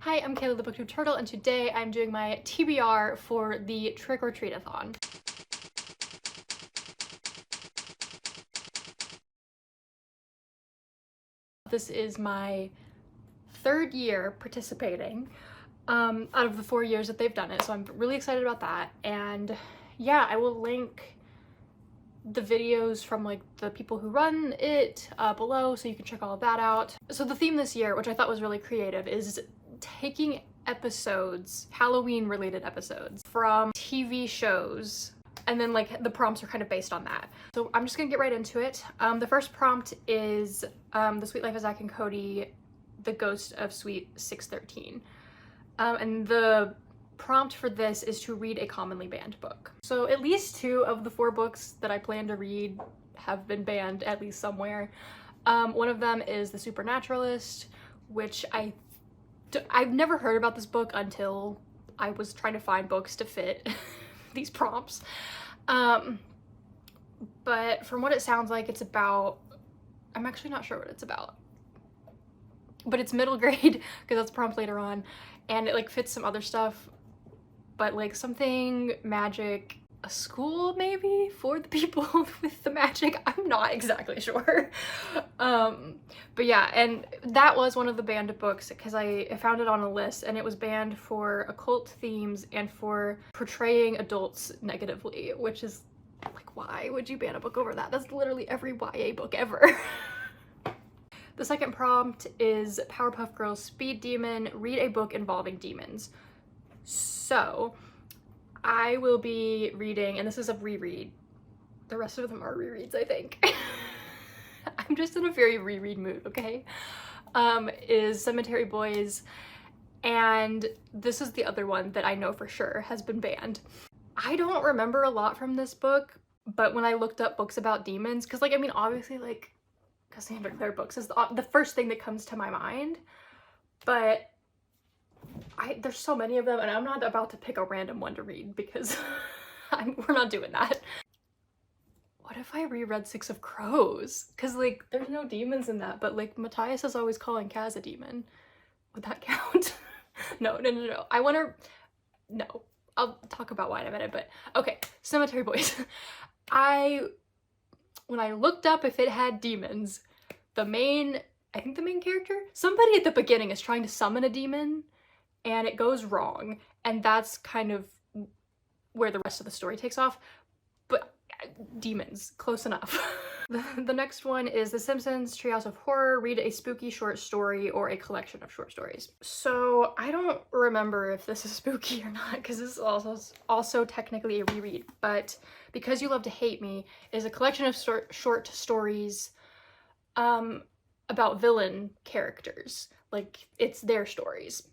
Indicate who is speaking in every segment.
Speaker 1: Hi, I'm Kayla the Booktube Turtle, and today I'm doing my TBR for the Trick or Treat-a-thon. This is my third year participating out of the 4 years that they've done it, so I'm really excited about that. And yeah, I will link the videos from like the people who run it below so you can check all of that out. So the theme this year, which I thought was really creative, is taking episodes, Halloween related episodes from TV shows, and then like the prompts are kind of based on that. So I'm just gonna get right into it. The first prompt is The Sweet Life of Zack and Cody, The Ghost of Sweet 613. And the prompt for this is to read a commonly banned book. So at least 2 of the 4 books that I plan to read have been banned at least somewhere. One of them is The Supernaturalist, which I've never heard about this book until I was trying to find books to fit these prompts. But from what it sounds like, it's about, I'm actually not sure what it's about, but it's middle grade because that's a prompt later on, and it like fits some other stuff, but like something magic, a school maybe for the people with the magic. I'm not exactly sure. But yeah, and that was one of the banned books because I found it on a list, and it was banned for occult themes and for portraying adults negatively, which is like, why would you ban a book over that? That's literally every YA book ever. The second prompt is Powerpuff Girls Speed Demon, read a book involving demons. So I will be reading, and this is a reread. The rest of them are rereads, I think. I'm just in a very reread mood, okay? Is Cemetery Boys, and this is the other one that I know for sure has been banned. I don't remember a lot from this book, but when I looked up books about demons, because like, I mean, obviously like Cassandra Clare books is the first thing that comes to my mind, but there's so many of them, and I'm not about to pick a random one to read because we're not doing that. What if I reread Six of Crows? Because like there's no demons in that, but like Matthias is always calling Kaz a demon. Would that count? No. I want to, no. I'll talk about why in a minute, but okay, Cemetery Boys. When I looked up if it had demons, I think the main character, somebody at the beginning is trying to summon a demon and it goes wrong, and that's kind of where the rest of the story takes off. But demons, close enough. The next one is The Simpsons Treehouse of Horror, read a spooky short story or a collection of short stories. So I don't remember if this is spooky or not, because this is also technically a reread, but Because You Love to Hate Me is a collection of short stories about villain characters. Like, it's their stories.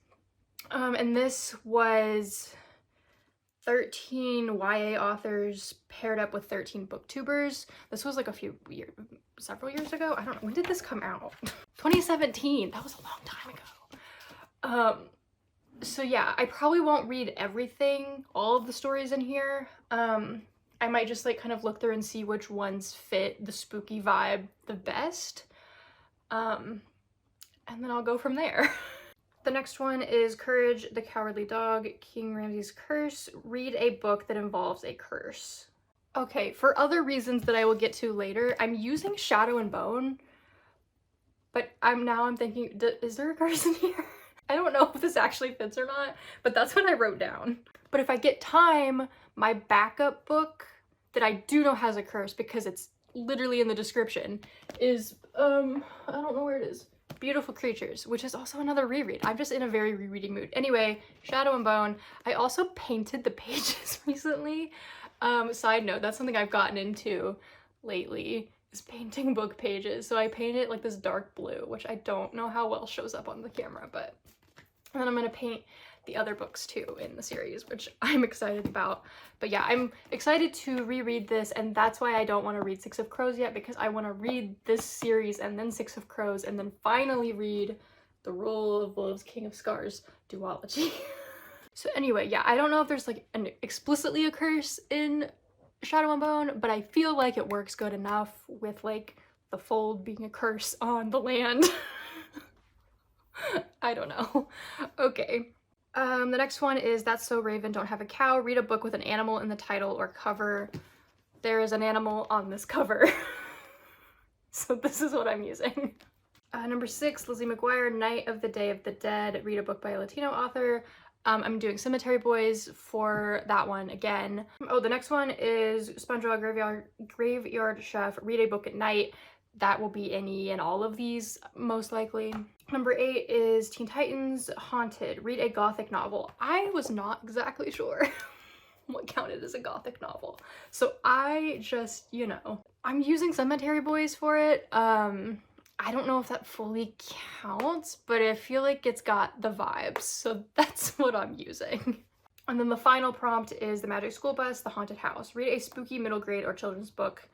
Speaker 1: And this was 13 YA authors paired up with 13 booktubers. This was like several years ago. I don't know, when did this come out? 2017, that was a long time ago. So yeah, I probably won't read everything, all of the stories in here. I might just like kind of look through and see which ones fit the spooky vibe the best. And then I'll go from there. The next one is Courage the Cowardly Dog, King Ramses' Curse, read a book that involves a curse. Okay, for other reasons that I will get to later, I'm using Shadow and Bone, but I'm thinking, is there a curse in here? I don't know if this actually fits or not, but that's what I wrote down. But if I get time, my backup book that I do know has a curse because it's literally in the description is, I don't know where it is. Beautiful Creatures, which is also another reread. I'm just in a very rereading mood. Anyway, Shadow and Bone. I also painted the pages recently. Side note, that's something I've gotten into lately, is painting book pages. So I painted like this dark blue, which I don't know how well shows up on the camera, but and then I'm gonna paint the other books too in the series, which I'm excited about. But yeah, I'm excited to reread this, and that's why I don't want to read Six of Crows yet, because I want to read this series and then Six of Crows and then finally read The Rule of Wolves, King of Scars duology. So anyway, yeah, I don't know if there's like explicitly a curse in Shadow and Bone, but I feel like it works good enough with like the fold being a curse on the land. I don't know. Okay. The next one is That's So Raven, Don't Have a Cow. Read a book with an animal in the title or cover. There is an animal on this cover. So this is what I'm using. Number 6, Lizzie McGuire, Night of the Day of the Dead. Read a book by a Latino author. I'm doing Cemetery Boys for that one again. Oh, the next one is SpongeBob Graveyard Chef. Read a book at night. That will be any and all of these, most likely. Number 8 is Teen Titans Haunted. Read a gothic novel. I was not exactly sure what counted as a gothic novel. So I just, you know, I'm using Cemetery Boys for it. I don't know if that fully counts, but I feel like it's got the vibes, so that's what I'm using. And then the final prompt is The Magic School Bus, The Haunted House. Read a spooky middle grade or children's book.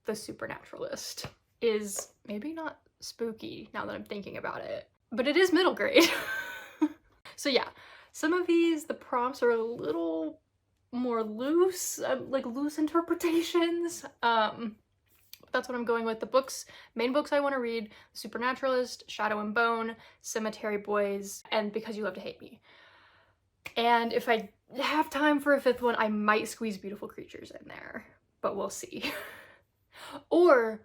Speaker 1: The Supernaturalist is maybe not spooky now that I'm thinking about it, but it is middle grade. So yeah, some of these, the prompts are a little more loose, like loose interpretations. That's what I'm going with. The books, main books I want to read: Supernaturalist, Shadow and Bone, Cemetery Boys, and Because You Love to Hate Me. And if I have time for a 5th one, I might squeeze Beautiful Creatures in there, but we'll see. Or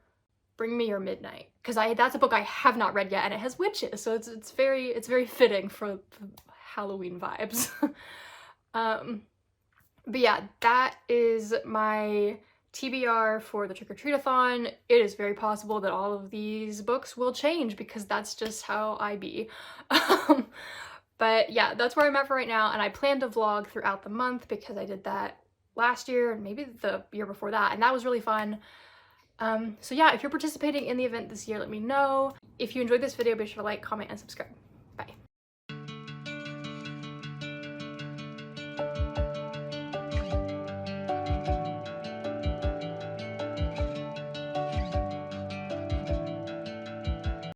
Speaker 1: Bring Me Your Midnight, because that's a book I have not read yet, and it has witches, so it's very fitting for Halloween vibes. But yeah, that is my TBR for the Trick-or-Treat-a-thon. It is very possible that all of these books will change because that's just how I be. But yeah, that's where I'm at for right now, and I plan to vlog throughout the month because I did that last year and maybe the year before that, and that was really fun. So yeah, if you're participating in the event this year, let me know. If you enjoyed this video, be sure to like, comment, and subscribe.